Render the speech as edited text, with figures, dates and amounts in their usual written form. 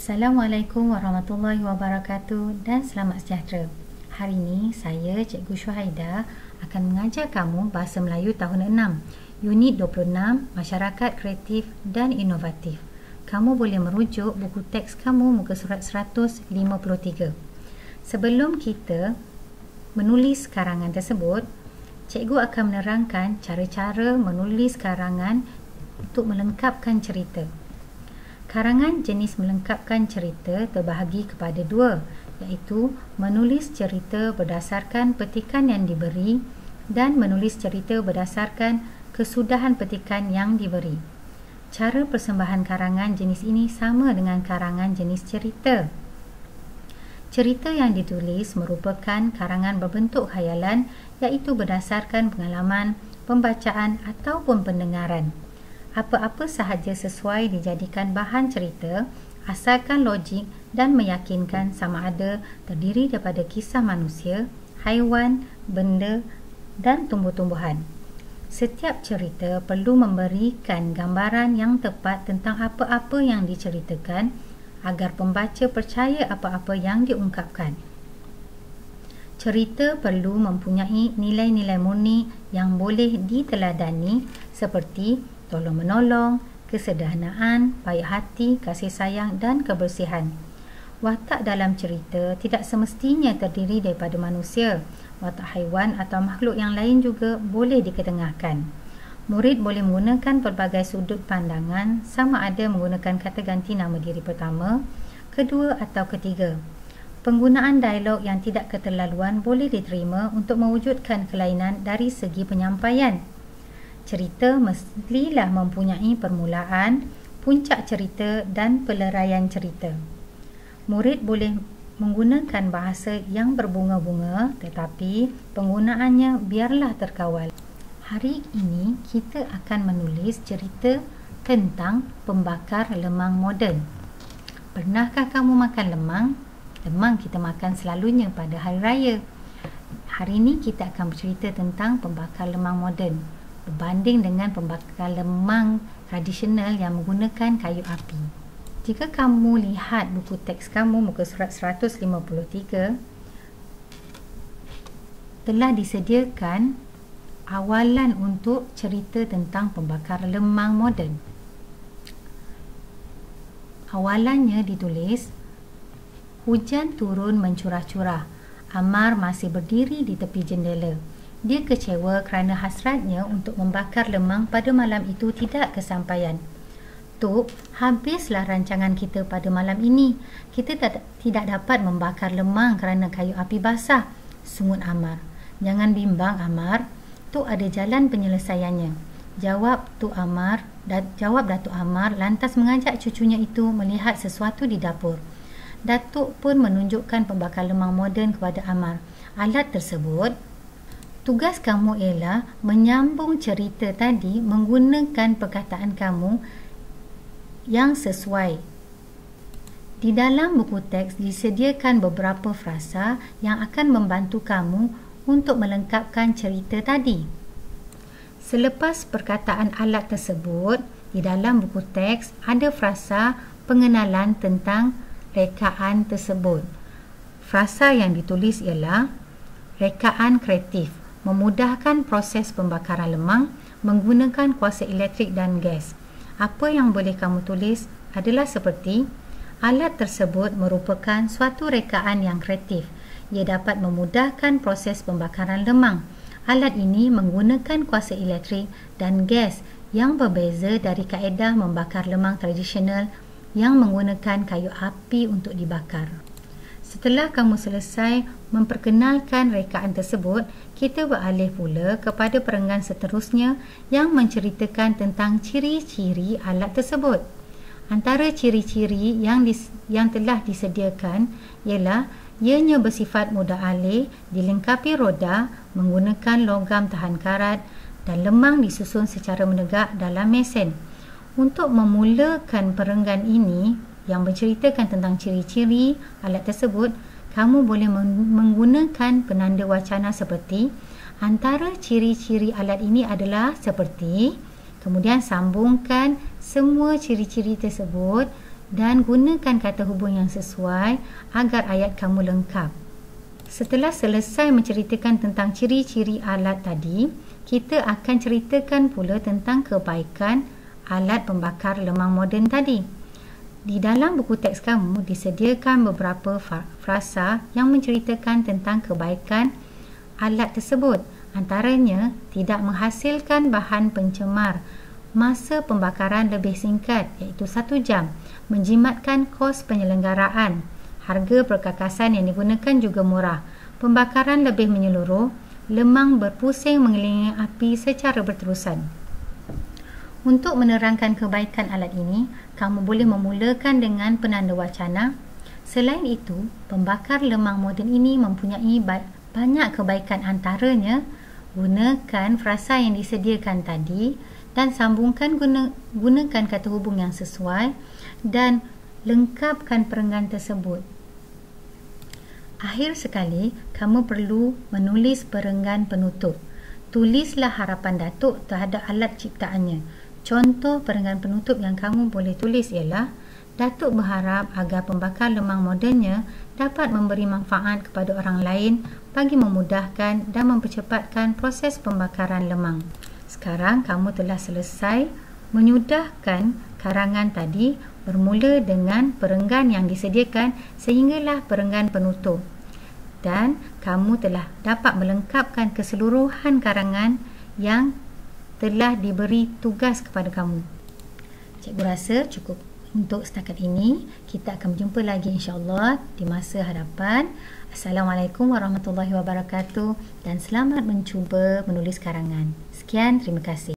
Assalamualaikum warahmatullahi wabarakatuh dan selamat sejahtera. Hari ini saya Cikgu Syuhaida akan mengajar kamu Bahasa Melayu tahun 6, Unit 26, Masyarakat Kreatif dan Inovatif. Kamu boleh merujuk buku teks kamu muka surat 153. Sebelum kita menulis karangan tersebut, Cikgu akan menerangkan cara-cara menulis karangan untuk melengkapkan cerita. Karangan jenis melengkapkan cerita terbahagi kepada dua, iaitu menulis cerita berdasarkan petikan yang diberi dan menulis cerita berdasarkan kesudahan petikan yang diberi. Cara persembahan karangan jenis ini sama dengan karangan jenis cerita. Cerita yang ditulis merupakan karangan berbentuk khayalan, iaitu berdasarkan pengalaman, pembacaan ataupun pendengaran. Apa-apa sahaja sesuai dijadikan bahan cerita asalkan logik dan meyakinkan sama ada terdiri daripada kisah manusia, haiwan, benda dan tumbuh-tumbuhan. Setiap cerita perlu memberikan gambaran yang tepat tentang apa-apa yang diceritakan agar pembaca percaya apa-apa yang diungkapkan. Cerita perlu mempunyai nilai-nilai murni yang boleh diteladani seperti tolong-menolong, kesederhanaan, baik hati, kasih sayang dan kebersihan. Watak dalam cerita tidak semestinya terdiri daripada manusia. Watak haiwan atau makhluk yang lain juga boleh diketengahkan. Murid boleh menggunakan pelbagai sudut pandangan, sama ada menggunakan kata ganti nama diri pertama, kedua atau ketiga. Penggunaan dialog yang tidak keterlaluan boleh diterima untuk mewujudkan kelainan dari segi penyampaian. Cerita mestilah mempunyai permulaan, puncak cerita dan peleraian cerita. Murid boleh menggunakan bahasa yang berbunga-bunga, tetapi penggunaannya biarlah terkawal. Hari ini kita akan menulis cerita tentang pembakar lemang moden. Pernahkah kamu makan lemang? Lemang kita makan selalunya pada hari raya. Hari ini kita akan bercerita tentang pembakar lemang moden berbanding dengan pembakar lemang tradisional yang menggunakan kayu api. Jika kamu lihat buku teks kamu muka surat 153, telah disediakan awalan untuk cerita tentang pembakar lemang moden. Awalannya ditulis, hujan turun mencurah-curah. Amar masih berdiri di tepi jendela. Dia kecewa kerana hasratnya untuk membakar lemang pada malam itu tidak kesampaian. Tok, habislah rancangan kita pada malam ini. Kita tidak dapat membakar lemang kerana kayu api basah, sungut Amar. Jangan bimbang, Amar. Tok ada jalan penyelesaiannya. Jawab Datuk Amar lantas mengajak cucunya itu melihat sesuatu di dapur. Datuk pun menunjukkan pembakar lemang moden kepada Amar. Alat tersebut, tugas kamu ialah menyambung cerita tadi menggunakan perkataan kamu yang sesuai. Di dalam buku teks disediakan beberapa frasa yang akan membantu kamu untuk melengkapkan cerita tadi. Selepas perkataan alat tersebut, di dalam buku teks ada frasa pengenalan tentang rekaan tersebut. Frasa yang ditulis ialah rekaan kreatif, memudahkan proses pembakaran lemang menggunakan kuasa elektrik dan gas. Apa yang boleh kamu tulis adalah seperti, alat tersebut merupakan suatu rekaan yang kreatif. Ia dapat memudahkan proses pembakaran lemang. Alat ini menggunakan kuasa elektrik dan gas yang berbeza dari kaedah membakar lemang tradisional yang menggunakan kayu api untuk dibakar. Setelah kamu selesai memperkenalkan rekaan tersebut, kita beralih pula kepada perenggan seterusnya yang menceritakan tentang ciri-ciri alat tersebut. Antara ciri-ciri yang telah disediakan ialah ianya bersifat mudah alih, dilengkapi roda, menggunakan logam tahan karat dan lemang disusun secara menegak dalam mesin. Untuk memulakan perenggan ini yang menceritakan tentang ciri-ciri alat tersebut, kamu boleh menggunakan penanda wacana seperti, antara ciri-ciri alat ini adalah seperti, kemudian sambungkan semua ciri-ciri tersebut dan gunakan kata hubung yang sesuai agar ayat kamu lengkap. Setelah selesai menceritakan tentang ciri-ciri alat tadi, kita akan ceritakan pula tentang kebaikan alat pembakar lemang moden tadi. Di dalam buku teks kamu disediakan beberapa frasa yang menceritakan tentang kebaikan alat tersebut. Antaranya, tidak menghasilkan bahan pencemar, masa pembakaran lebih singkat iaitu 1 jam, menjimatkan kos penyelenggaraan, harga perkakasan yang digunakan juga murah, pembakaran lebih menyeluruh, lemang berpusing mengelilingi api secara berterusan. Untuk menerangkan kebaikan alat ini, kamu boleh memulakan dengan penanda wacana. Selain itu, pembakar lemang moden ini mempunyai banyak kebaikan, antaranya gunakan frasa yang disediakan tadi dan sambungkan gunakan kata hubung yang sesuai dan lengkapkan perenggan tersebut. Akhir sekali, kamu perlu menulis perenggan penutup. Tulislah harapan Datuk terhadap alat ciptaannya. Contoh perenggan penutup yang kamu boleh tulis ialah, Datuk berharap agar pembakar lemang modennya dapat memberi manfaat kepada orang lain bagi memudahkan dan mempercepatkan proses pembakaran lemang. Sekarang kamu telah selesai menyudahkan karangan tadi bermula dengan perenggan yang disediakan sehinggalah perenggan penutup. Dan kamu telah dapat melengkapkan keseluruhan karangan yang telah diberi tugas kepada kamu. Cikgu rasa cukup untuk setakat ini. Kita akan berjumpa lagi insya-Allah di masa hadapan. Assalamualaikum warahmatullahi wabarakatuh dan selamat mencuba menulis karangan. Sekian, terima kasih.